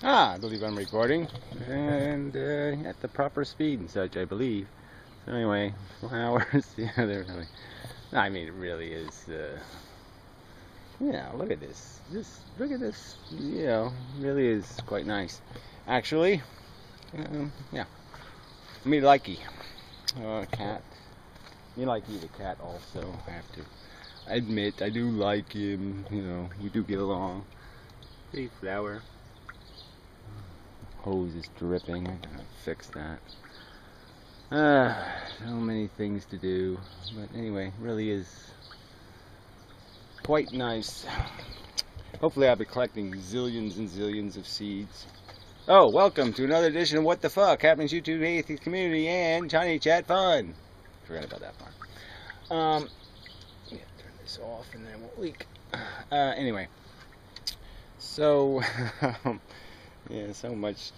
I believe I'm recording, and at the proper speed and such, I believe. So anyway, flowers, yeah, they're really, I mean, it really is, yeah, look at this. Look at this, really is quite nice. Actually, yeah, me likey, cat. Me likey the cat also, I have to admit, I do like him, we do get along. Pretty flower. Hose is dripping. I gotta fix that. So many things to do, but anyway, really is quite nice. Hopefully I'll be collecting zillions and zillions of seeds. Oh, welcome to another edition of What the Fuck Happens YouTube Atheist Community and Tiny Chat Fun. Forgot about that part. Yeah, turn this off and then it won't leak. Anyway, so yeah, so much.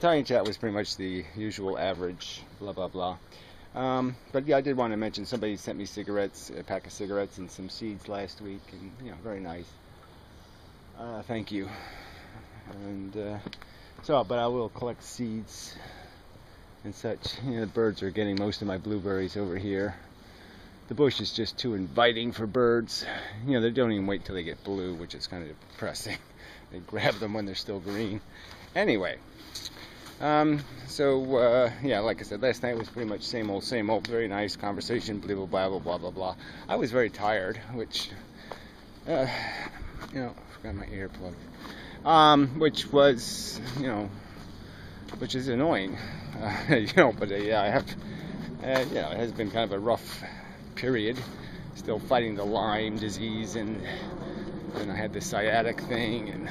Tiny Chat was pretty much the usual average, blah blah blah. But yeah, I did want to mention somebody sent me cigarettes, a pack of cigarettes and some seeds last week, and very nice. Thank you. And but I will collect seeds and such. The birds are getting most of my blueberries over here. The bush is just too inviting for birds. They don't even wait till they get blue, which is kind of depressing. They grab them when they're still green. Anyway, yeah, like I said, last night was pretty much same old, very nice conversation, blah, blah, blah, blah, blah, blah. I was very tired, which, I forgot my earplug, which was, which is annoying, but yeah, I have, it has been kind of a rough period, still fighting the Lyme disease, and I had the sciatic thing, and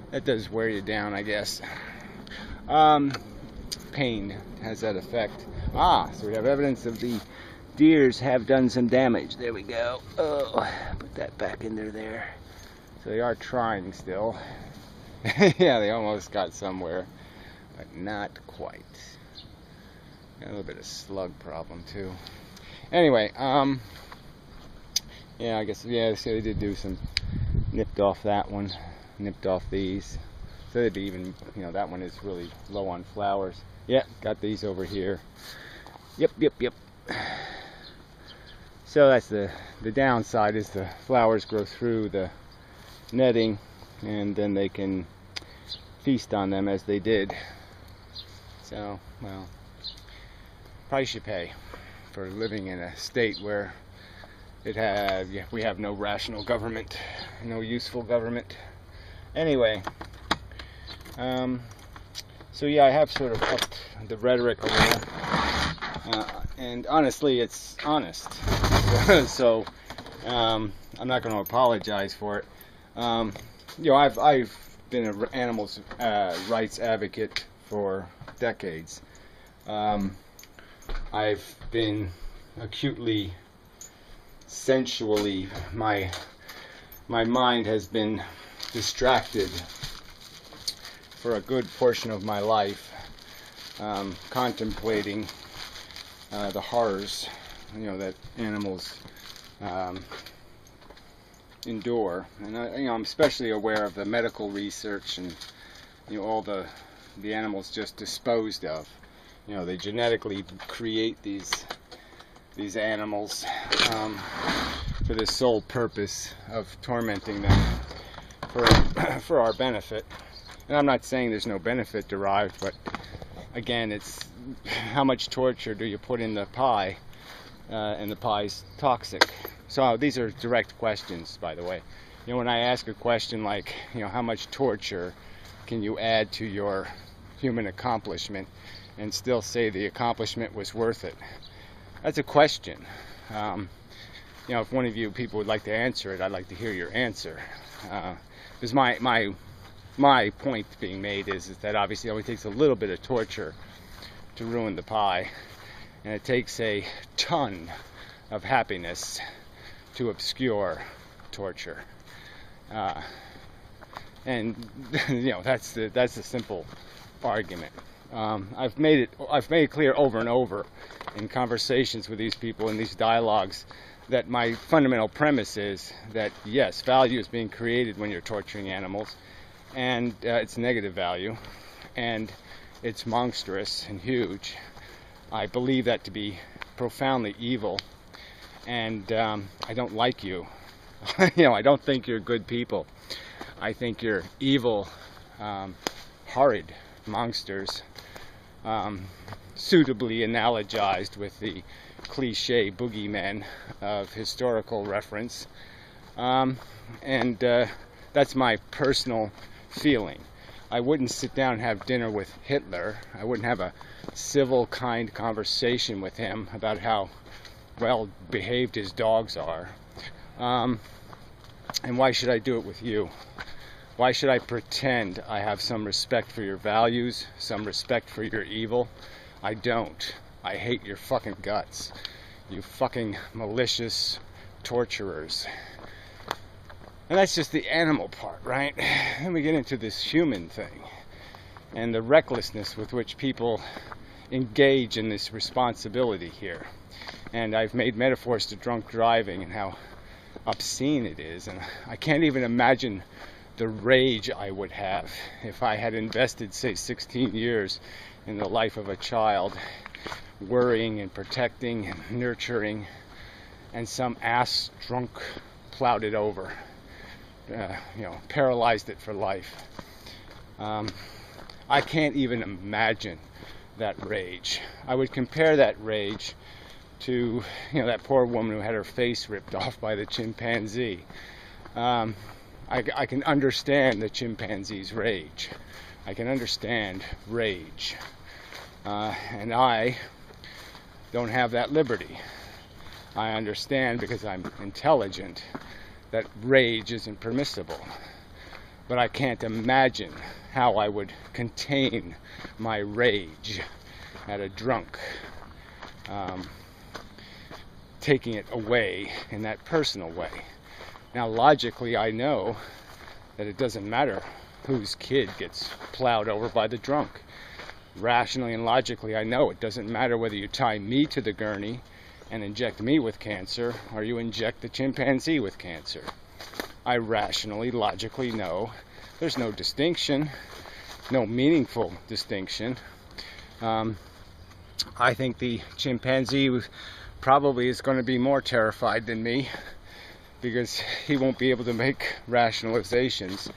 that does wear you down, I guess. Pain has that effect. So we have evidence of the deers have done some damage. There we go. Oh, put that back in there. So they are trying still. Yeah, they almost got somewhere, but not quite. Got a little bit of slug problem too. Anyway, yeah, I guess, yeah, so they did do some, nipped off that one, nipped off these. So they'd be even, that one is really low on flowers. Yeah, got these over here. Yep. So that's the downside, is the flowers grow through the netting, and then they can feast on them as they did. So, well, price you pay for living in a state where we have no rational government, no useful government. Anyway, so yeah, I have sort of upped the rhetoric a little, and honestly, it's honest. So I'm not going to apologize for it. I've been an animals rights advocate for decades. I've been acutely, sensually, my mind has been distracted for a good portion of my life, contemplating the horrors, that animals endure, and I'm especially aware of the medical research and all the animals just disposed of. They genetically create these animals for the sole purpose of tormenting them for our benefit. And I'm not saying there's no benefit derived, but again, it's how much torture do you put in the pie, and the pie's toxic. So these are direct questions, by the way. When I ask a question like, how much torture can you add to your human accomplishment and still say the accomplishment was worth it? That's a question. If one of you people would like to answer it, I'd like to hear your answer. Because my point being made is that obviously it only takes a little bit of torture to ruin the pie, and it takes a ton of happiness to obscure torture. And that's the simple argument. I've made it clear over and over in conversations with these people in these dialogues that my fundamental premise is that yes, value is being created when you're torturing animals, and its negative value, and it's monstrous and huge. I believe that to be profoundly evil, and I don't like you. I don't think you're good people. I think you're evil, horrid monsters, suitably analogized with the cliche boogeyman of historical reference, and that's my personal feeling. I wouldn't sit down and have dinner with Hitler. I wouldn't have a civil, kind conversation with him about how well behaved his dogs are. And why should I do it with you? Why should I pretend I have some respect for your values, some respect for your evil? I don't. I hate your fucking guts. You fucking malicious torturers. And that's just the animal part, right? Then we get into this human thing and the recklessness with which people engage in this responsibility here. And I've made metaphors to drunk driving and how obscene it is, and I can't even imagine the rage I would have if I had invested, say, 16 years in the life of a child, worrying and protecting and nurturing, and some ass drunk plowed it over, paralyzed it for life. I can't even imagine that rage. I would compare that rage to, that poor woman who had her face ripped off by the chimpanzee. I can understand the chimpanzee's rage. I can understand rage. And I don't have that liberty. I understand, because I'm intelligent, that rage isn't permissible. But I can't imagine how I would contain my rage at a drunk, taking it away in that personal way. Now, logically, I know that it doesn't matter whose kid gets plowed over by the drunk. Rationally and logically, I know it doesn't matter whether you tie me to the gurney and inject me with cancer, or you inject the chimpanzee with cancer. I rationally, logically know there's no distinction, no meaningful distinction. I think the chimpanzee probably is going to be more terrified than me, because he won't be able to make rationalizations.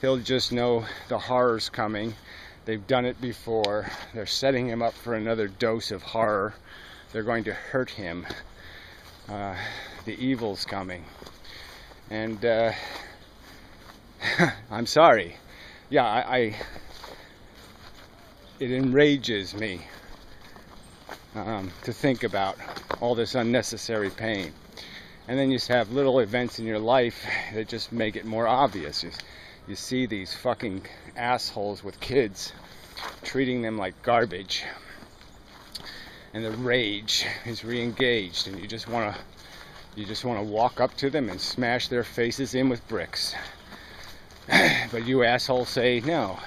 He'll just know the horror's coming. They've done it before. They're setting him up for another dose of horror. They're going to hurt him. The evil's coming. And I'm sorry. Yeah, it enrages me to think about all this unnecessary pain. And then you just have little events in your life that just make it more obvious. You see these fucking assholes with kids, treating them like garbage, and the rage is re-engaged, and you just want to walk up to them and smash their faces in with bricks. But you assholes say, no,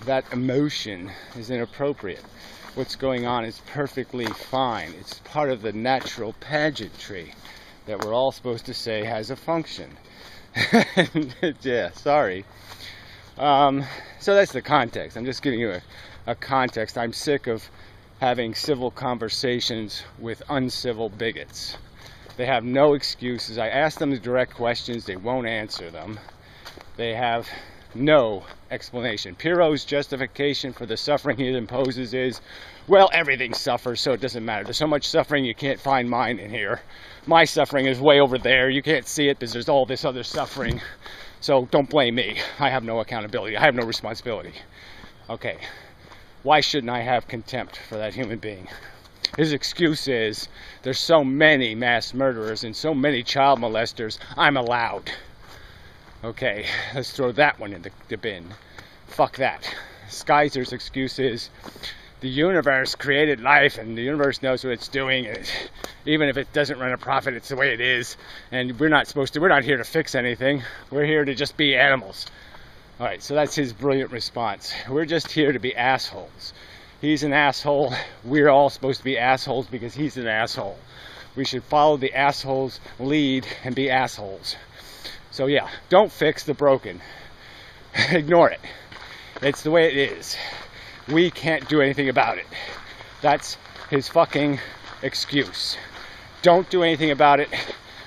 that emotion is inappropriate. What's going on is perfectly fine. It's part of the natural pageantry that we're all supposed to say has a function. Yeah, sorry. So that's the context. I'm just giving you a context. I'm sick of having civil conversations with uncivil bigots. They have no excuses. I ask them the direct questions. They won't answer them. They have no explanation. Pirro's justification for the suffering he imposes is, well, everything suffers, so it doesn't matter. There's so much suffering you can't find mine in here. My suffering is way over there. You can't see it because there's all this other suffering. So don't blame me. I have no accountability. I have no responsibility. Okay. Why shouldn't I have contempt for that human being? His excuse is, there's so many mass murderers and so many child molesters, I'm allowed. Okay, let's throw that one in the bin. Fuck that. Scheiser's excuse is, the universe created life, and the universe knows what it's doing, and even if it doesn't run a profit, it's the way it is, and we're not here to fix anything. We're here to just be animals. Alright, so that's his brilliant response. We're just here to be assholes. He's an asshole. We're all supposed to be assholes because he's an asshole. We should follow the asshole's lead and be assholes. So yeah, don't fix the broken. Ignore it. It's the way it is. We can't do anything about it. That's his fucking excuse. Don't do anything about it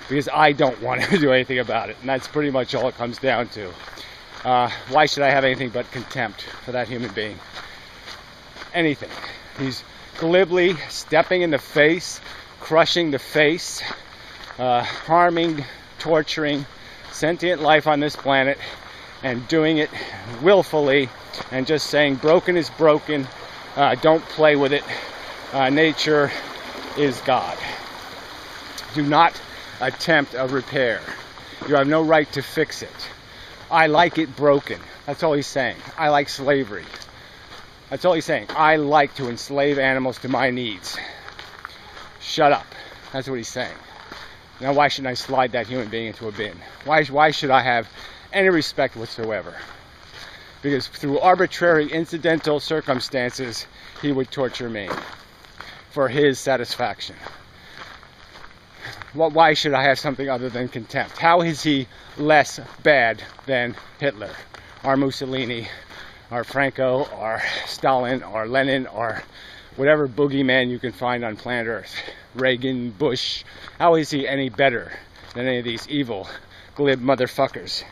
because I don't want to do anything about it. And that's pretty much all it comes down to. Why should I have anything but contempt for that human being? Anything. He's glibly stepping in the face, crushing the face, harming, torturing sentient life on this planet, and doing it willfully, and just saying broken is broken, don't play with it, nature is God. Do not attempt a repair. You have no right to fix it. I like it broken. That's all he's saying. I like slavery. That's all he's saying. I like to enslave animals to my needs. Shut up. That's what he's saying. Now why shouldn't I slide that human being into a bin? Why should I have any respect whatsoever? Because through arbitrary incidental circumstances, he would torture me for his satisfaction. Why should I have something other than contempt? How is he less bad than Hitler, or Mussolini, or Franco, or Stalin, or Lenin, or whatever boogeyman you can find on planet Earth? Reagan, Bush. How is he any better than any of these evil, glib motherfuckers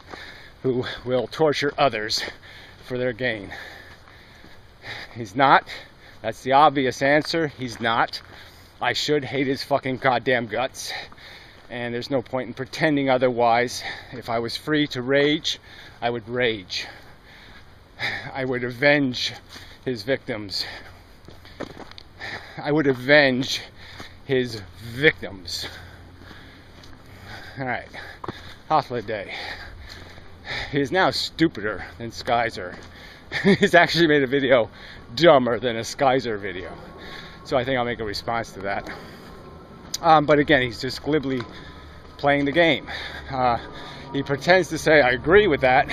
who will torture others for their gain? He's not. That's the obvious answer. He's not. I should hate his fucking goddamn guts, and there's no point in pretending otherwise. If I was free to rage, I would rage. I would avenge his victims. I would avenge his victims. Alright, holiday day. He is now stupider than Skyzer. He's actually made a video dumber than a Skyzer video. So I think I'll make a response to that. But again, he's just glibly playing the game. He pretends to say, I agree with that,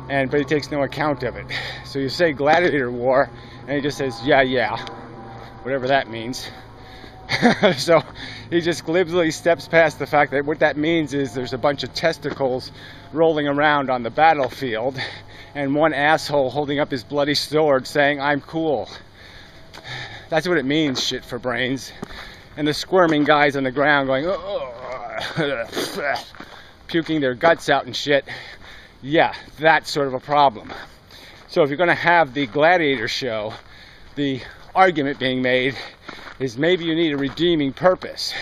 but he takes no account of it. So you say gladiator war, and he just says, yeah, whatever that means. So he just glibly steps past the fact that what that means is there's a bunch of testicles rolling around on the battlefield, and one asshole holding up his bloody sword saying, I'm cool. That's what it means, shit for brains. And the squirming guys on the ground going, puking their guts out and shit. Yeah, that's sort of a problem. So if you're going to have the gladiator show, the argument being made is maybe you need a redeeming purpose.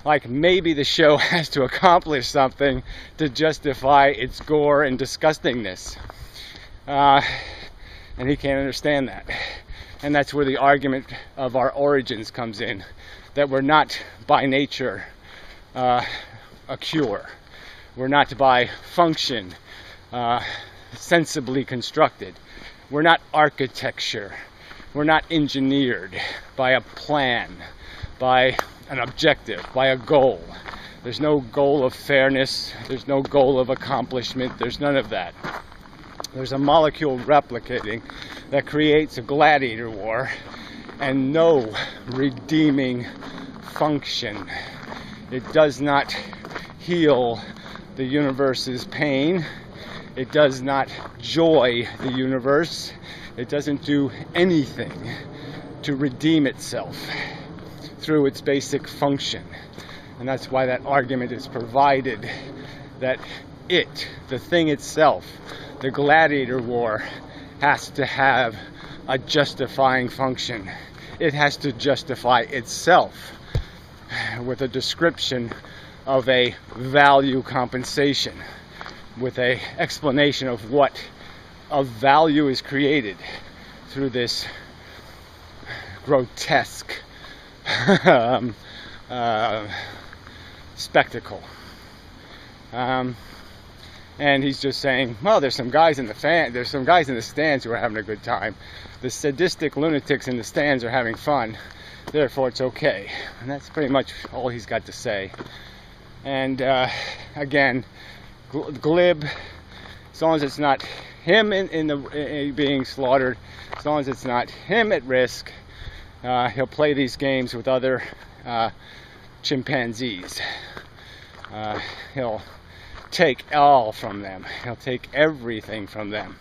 Like maybe the show has to accomplish something to justify its gore and disgustingness. And he can't understand that. And that's where the argument of our origins comes in. That we're not by nature a cure. We're not by function sensibly constructed. We're not architecture. We're not engineered by a plan, by an objective, by a goal. There's no goal of fairness. There's no goal of accomplishment. There's none of that. There's a molecule replicating that creates a gladiator war and no redeeming function. It does not heal the universe's pain. It does not joy the universe. It doesn't do anything to redeem itself through its basic function. And that's why that argument is provided that the thing itself, the gladiator war, has to have a justifying function. It has to justify itself with a description of a value compensation, with an explanation of what of value is created through this grotesque spectacle. And he's just saying, well, there's some guys in the stands who are having a good time. The sadistic lunatics in the stands are having fun. Therefore, it's okay. And that's pretty much all he's got to say. And again, glib. As long as it's not him being slaughtered, as long as it's not him at risk, he'll play these games with other chimpanzees. He'll take all from them. He'll take everything from them.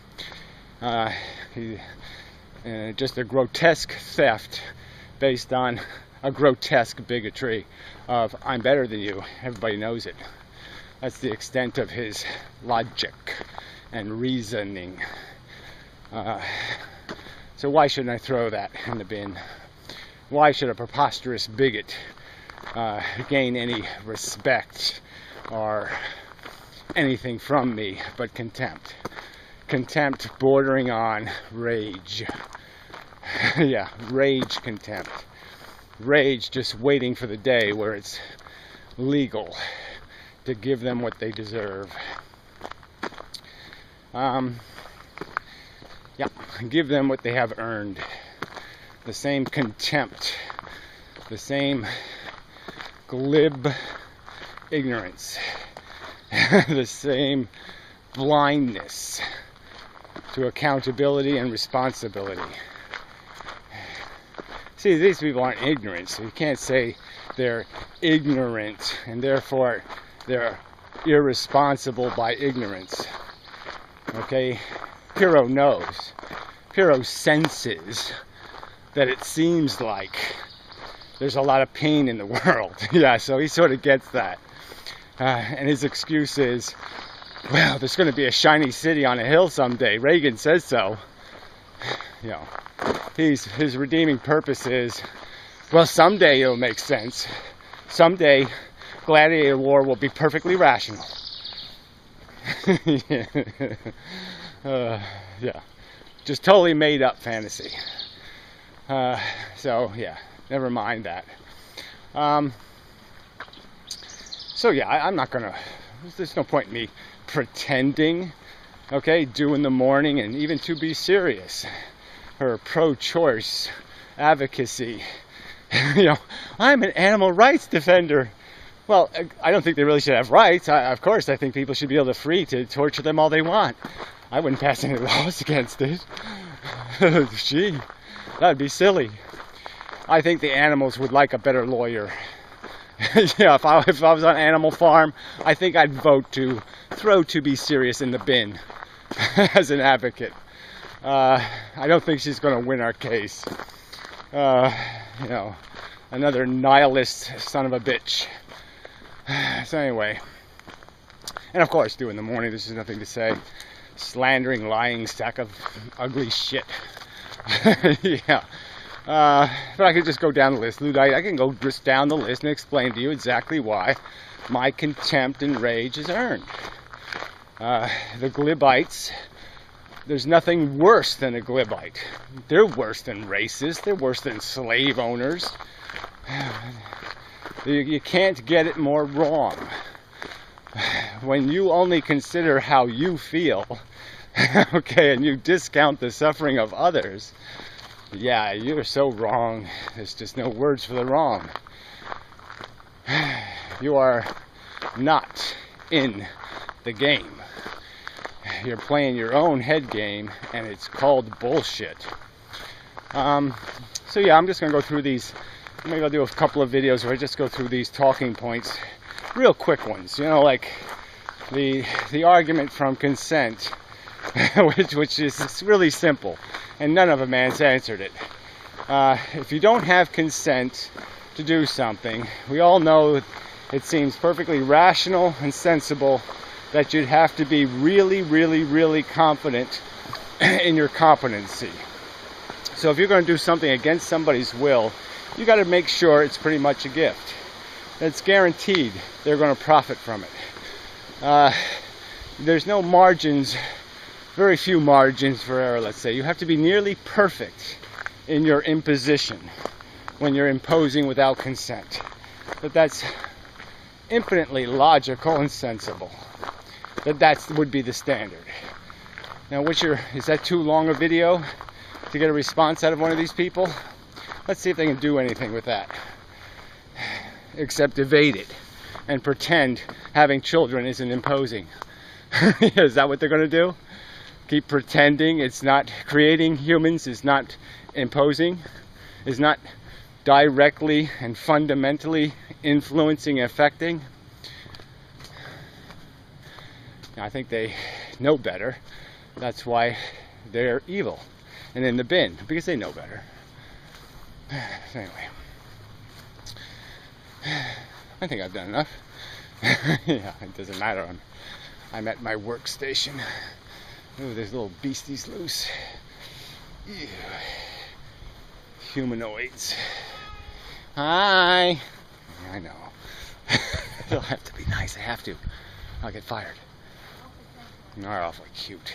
Just a grotesque theft based on a grotesque bigotry of I'm better than you. Everybody knows it. That's the extent of his logic and reasoning. So why shouldn't I throw that in the bin? Why should a preposterous bigot gain any respect or anything from me but contempt? Contempt bordering on rage. Yeah, rage contempt. Rage just waiting for the day where it's legal to give them what they deserve. Yeah, give them what they have earned. The same contempt, the same glib ignorance, the same blindness to accountability and responsibility. See, these people aren't ignorant, so you can't say they're ignorant and therefore they're irresponsible by ignorance. Okay? Pyrrho knows. Pyrrho senses that it seems like there's a lot of pain in the world. Yeah, so he sort of gets that. And his excuse is, well, there's going to be a shiny city on a hill someday. Reagan says so. You know, his redeeming purpose is, well, someday it'll make sense. Someday gladiator war will be perfectly rational. Yeah, just totally made up fantasy. So yeah, never mind that. So yeah, I'm not gonna, there's no point in me pretending, okay, doing the morning and even to be serious. Her pro-choice advocacy. You know, I'm an animal rights defender. Well, I don't think they really should have rights. Of course, I think people should be able to free to torture them all they want. I wouldn't pass any laws against it. Gee, that'd be silly. I think the animals would like a better lawyer. Yeah, if I was on Animal Farm, I think I'd vote to throw "to be serious" in the bin as an advocate. I don't think she's going to win our case. You know, another nihilist son of a bitch. So anyway, and of course, in the morning, this is nothing to say. Slandering, lying sack of ugly shit. Yeah. But I could just go down the list. I can go just down the list and explain to you exactly why my contempt and rage is earned. The glibites, there's nothing worse than a glibite. They're worse than racists. They're worse than slave owners. You can't get it more wrong. When you only consider how you feel, okay, and you discount the suffering of others, yeah, you're so wrong. There's just no words for the wrong. You are not in the game. You're playing your own head game, and it's called bullshit. So yeah, I'm just going to go through these. Maybe I'll do a couple of videos where I just go through these talking points. Real quick ones, you know, like the argument from consent, which is really simple, and none of them has answered it. If you don't have consent to do something, we all know it seems perfectly rational and sensible that you'd have to be really, really, really confident in your competency. So if you're going to do something against somebody's will, you got to make sure it's pretty much a gift. It's guaranteed they're going to profit from it. There's no margins, very few margins for error, let's say. You have to be nearly perfect in your imposition when you're imposing without consent. But that's infinitely logical and sensible. That would be the standard. Now, is that too long a video to get a response out of one of these people? Let's see if they can do anything with that, except evade it and pretend having children isn't imposing. Is that what they're going to do? Keep pretending it's not creating humans, is not imposing, is not directly and fundamentally influencing and affecting? I think they know better. That's why they're evil and in the bin, because they know better. Anyway, I think I've done enough. Yeah, it doesn't matter. I'm at my workstation. Ooh, there's little beasties loose. Ew. Humanoids. Hi. Yeah, I know. It'll have to be nice. I have to. I'll get fired. They're awfully cute.